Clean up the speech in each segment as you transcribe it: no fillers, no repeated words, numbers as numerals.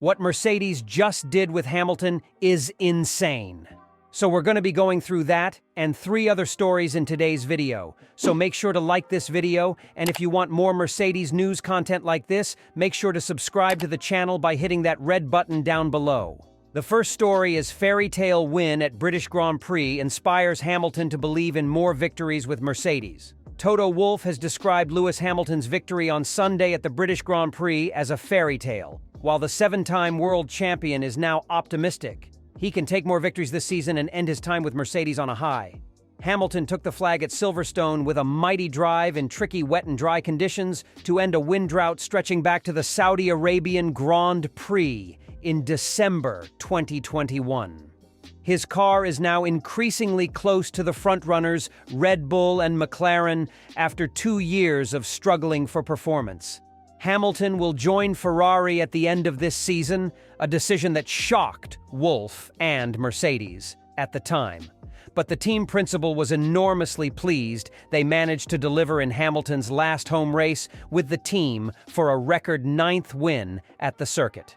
What Mercedes just did with Hamilton is insane. So we're going to be going through that and 3 other stories in today's video. So make sure to like this video, and if you want more Mercedes news content like this, make sure to subscribe to the channel by hitting that red button down below. The first story is fairy tale win at British Grand Prix inspires Hamilton to believe in more victories with Mercedes. Toto Wolff has described Lewis Hamilton's victory on Sunday at the British Grand Prix as a fairy tale, while the 7-time world champion is now optimistic. He can take more victories this season and end his time with Mercedes on a high. Hamilton took the flag at Silverstone with a mighty drive in tricky wet and dry conditions to end a wind drought stretching back to the Saudi Arabian Grand Prix in December 2021. His car is now increasingly close to the frontrunners Red Bull and McLaren after 2 years of struggling for performance. Hamilton will join Ferrari at the end of this season, a decision that shocked Wolff and Mercedes at the time. But the team principal was enormously pleased they managed to deliver in Hamilton's last home race with the team for a record 9th win at the circuit.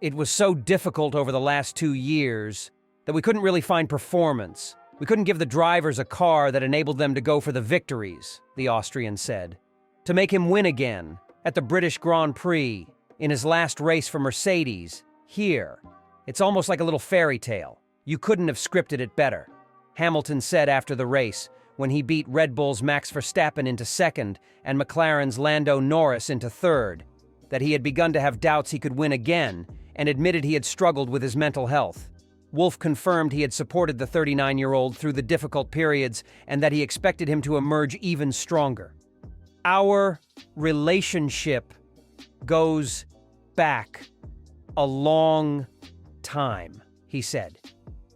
It was so difficult over the last 2 years that we couldn't really find performance. We couldn't give the drivers a car that enabled them to go for the victories, the Austrian said. To make him win again at the British Grand Prix in his last race for Mercedes, here, it's almost like a little fairy tale. You couldn't have scripted it better, Hamilton said after the race, when he beat Red Bull's Max Verstappen into 2nd and McLaren's Lando Norris into 3rd, that he had begun to have doubts he could win again and admitted he had struggled with his mental health. Wolff confirmed he had supported the 39-year-old through the difficult periods and that he expected him to emerge even stronger. Our relationship goes back a long time, he said.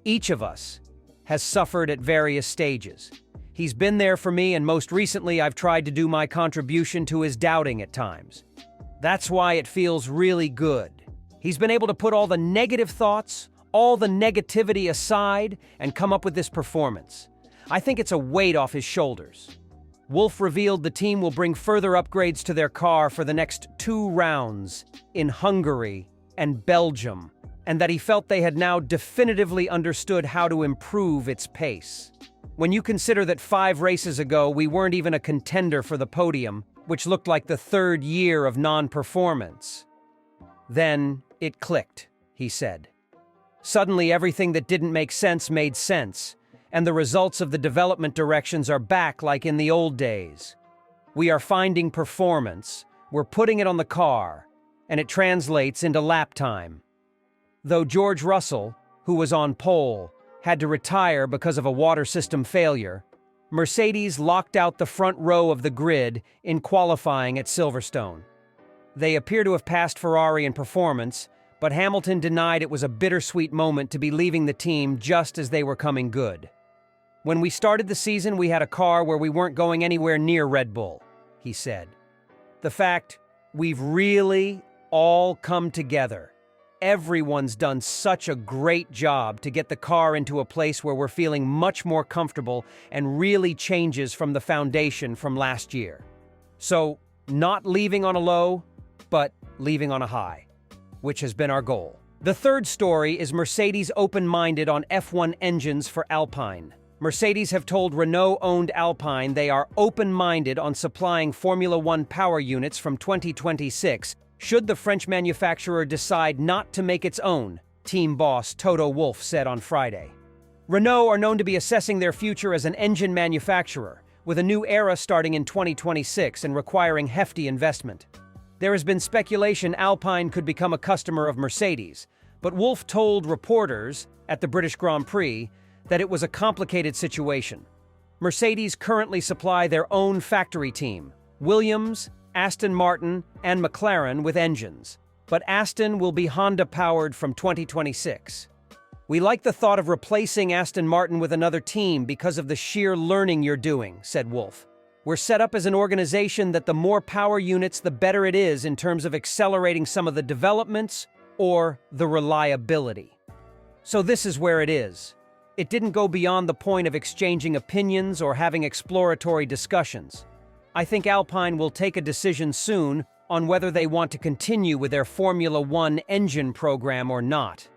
Each of us has suffered at various stages. He's been there for me, and most recently I've tried to do my contribution to his doubting at times. That's why it feels really good. He's been able to put all the negative thoughts, all the negativity aside, and come up with this performance. I think it's a weight off his shoulders. Wolff revealed the team will bring further upgrades to their car for the next 2 rounds in Hungary and Belgium, and that he felt they had now definitively understood how to improve its pace. When you consider that 5 races ago we weren't even a contender for the podium, which looked like the 3rd year of non-performance, then it clicked, he said. Suddenly everything that didn't make sense made sense, and the results of the development directions are back like in the old days. We are finding performance, we're putting it on the car, and it translates into lap time. Though George Russell, who was on pole, had to retire because of a water system failure, Mercedes locked out the front row of the grid in qualifying at Silverstone. They appear to have passed Ferrari in performance, but Hamilton denied it was a bittersweet moment to be leaving the team just as they were coming good. When we started the season, we had a car where we weren't going anywhere near Red Bull, he said. The fact we've really all come together. Everyone's done such a great job to get the car into a place where we're feeling much more comfortable and really changes from the foundation from last year. So, not leaving on a low, but leaving on a high, which has been our goal. The third story is Mercedes open-minded on F1 engines for Alpine. Mercedes have told Renault-owned Alpine they are open-minded on supplying Formula One power units from 2026 should the French manufacturer decide not to make its own, team boss Toto Wolff said on Friday. Renault are known to be assessing their future as an engine manufacturer, with a new era starting in 2026 and requiring hefty investment. There has been speculation Alpine could become a customer of Mercedes, but Wolff told reporters at the British Grand Prix that it was a complicated situation. Mercedes currently supply their own factory team, Williams, Aston Martin, and McLaren with engines, but Aston will be Honda-powered from 2026. We like the thought of replacing Aston Martin with another team because of the sheer learning you're doing, said Wolff. We're set up as an organization that the more power units, the better it is in terms of accelerating some of the developments or the reliability. So this is where it is. It didn't go beyond the point of exchanging opinions or having exploratory discussions. I think Alpine will take a decision soon on whether they want to continue with their Formula One engine program or not.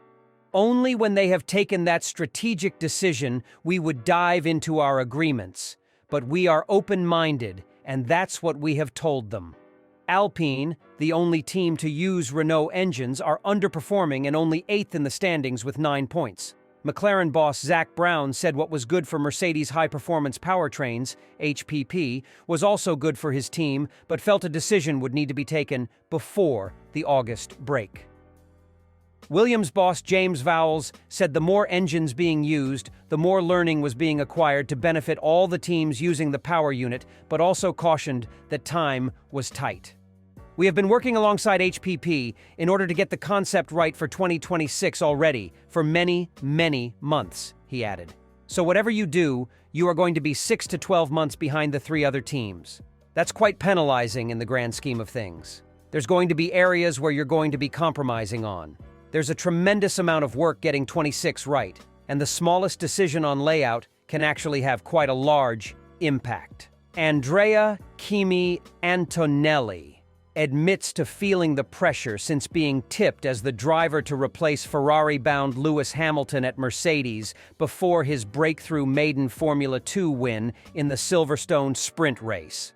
Only when they have taken that strategic decision we would dive into our agreements, but we are open-minded, and that's what we have told them. Alpine, the only team to use Renault engines, are underperforming and only 8th in the standings with 9 points. McLaren boss Zak Brown said what was good for Mercedes high-performance powertrains, HPP, was also good for his team, but felt a decision would need to be taken before the August break. Williams boss James Vowles said the more engines being used, the more learning was being acquired to benefit all the teams using the power unit, but also cautioned that time was tight. We have been working alongside HPP in order to get the concept right for 2026 already, for many, many months, he added. So whatever you do, you are going to be 6 to 12 months behind the 3 other teams. That's quite penalizing in the grand scheme of things. There's going to be areas where you're going to be compromising on. There's a tremendous amount of work getting 26 right, and the smallest decision on layout can actually have quite a large impact. Andrea Kimi Antonelli admits to feeling the pressure since being tipped as the driver to replace Ferrari-bound Lewis Hamilton at Mercedes before his breakthrough maiden Formula 2 win in the Silverstone sprint race.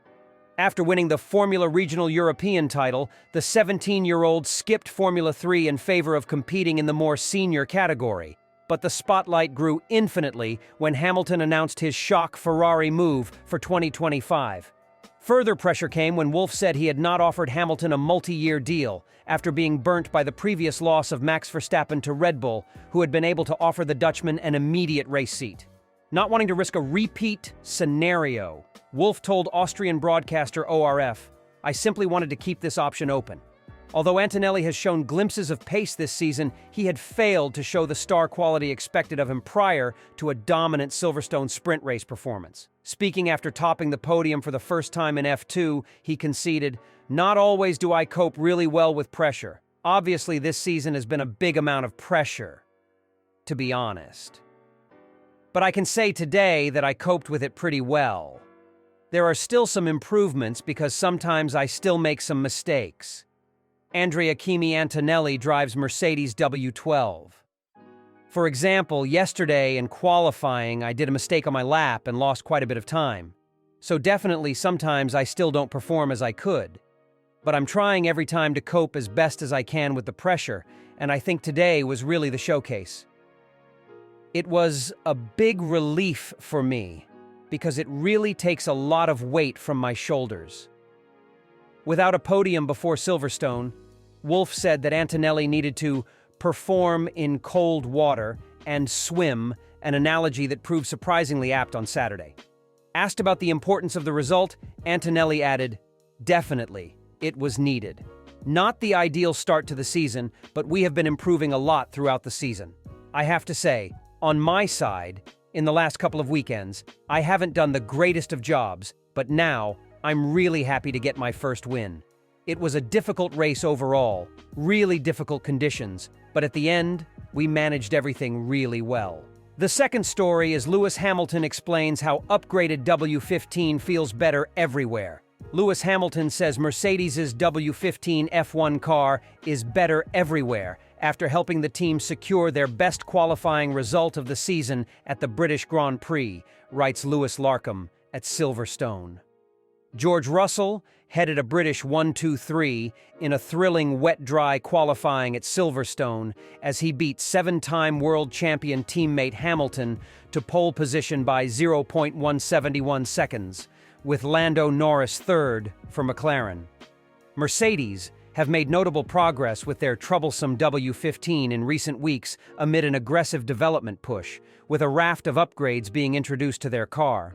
After winning the Formula Regional European title, the 17-year-old skipped Formula 3 in favor of competing in the more senior category. But the spotlight grew infinitely when Hamilton announced his shock Ferrari move for 2025. Further pressure came when Wolff said he had not offered Hamilton a multi-year deal after being burnt by the previous loss of Max Verstappen to Red Bull, who had been able to offer the Dutchman an immediate race seat. Not wanting to risk a repeat scenario, Wolff told Austrian broadcaster ORF, "I simply wanted to keep this option open." Although Antonelli has shown glimpses of pace this season, he had failed to show the star quality expected of him prior to a dominant Silverstone sprint race performance. Speaking after topping the podium for the first time in F2, he conceded, "Not always do I cope really well with pressure. Obviously, this season has been a big amount of pressure, to be honest. But I can say today that I coped with it pretty well. There are still some improvements because sometimes I still make some mistakes." Andrea Kimi Antonelli drives Mercedes W12. For example, yesterday in qualifying, I did a mistake on my lap and lost quite a bit of time. So definitely sometimes I still don't perform as I could. But I'm trying every time to cope as best as I can with the pressure, and I think today was really the showcase. It was a big relief for me, because it really takes a lot of weight from my shoulders. Without a podium before Silverstone, Wolff said that Antonelli needed to perform in cold water and swim, an analogy that proved surprisingly apt on Saturday. Asked about the importance of the result, Antonelli added, "Definitely, it was needed. Not the ideal start to the season, but we have been improving a lot throughout the season. I have to say, on my side, in the last couple of weekends, I haven't done the greatest of jobs, but now I'm really happy to get my first win. It was a difficult race overall, really difficult conditions, but at the end, we managed everything really well." The second story is Lewis Hamilton explains how upgraded W15 feels better everywhere. Lewis Hamilton says Mercedes' W15 F1 car is better everywhere after helping the team secure their best qualifying result of the season at the British Grand Prix, writes Lewis Larkham at Silverstone. George Russell headed a British 1-2-3 in a thrilling wet-dry qualifying at Silverstone as he beat 7-time world champion teammate Hamilton to pole position by 0.171 seconds, with Lando Norris third for McLaren. Mercedes have made notable progress with their troublesome W15 in recent weeks amid an aggressive development push, with a raft of upgrades being introduced to their car.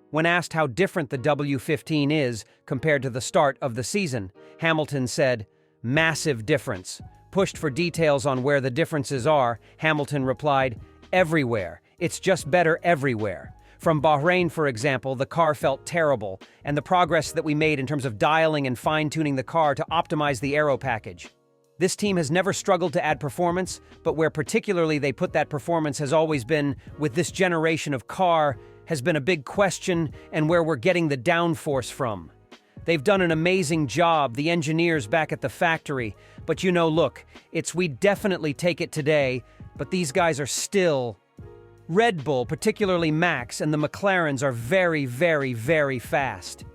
When asked how different the W15 is compared to the start of the season, Hamilton said, "Massive difference." Pushed for details on where the differences are, Hamilton replied, "Everywhere. It's just better everywhere. From Bahrain, for example, the car felt terrible, and the progress that we made in terms of dialing and fine-tuning the car to optimize the aero package. This team has never struggled to add performance, but where particularly they put that performance has always been with this generation of car has been a big question and where we're getting the downforce from. They've done an amazing job, the engineers back at the factory. But look, we definitely take it today, but these guys are still... Red Bull, particularly Max, and the McLarens are very, very, very fast.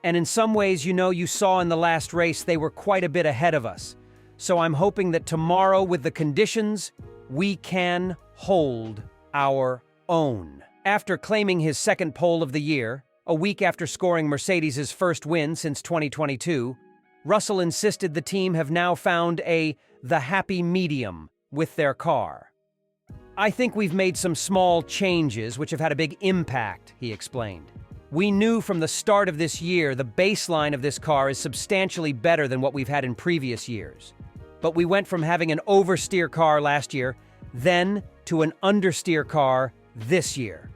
And in some ways, you saw in the last race they were quite a bit ahead of us. So I'm hoping that tomorrow, with the conditions, we can hold our own. After claiming his second pole of the year, a week after scoring Mercedes' first win since 2022, Russell insisted the team have now found the happy medium with their car. I think we've made some small changes which have had a big impact, he explained. We knew from the start of this year the baseline of this car is substantially better than what we've had in previous years. But we went from having an oversteer car last year, then to an understeer car this year.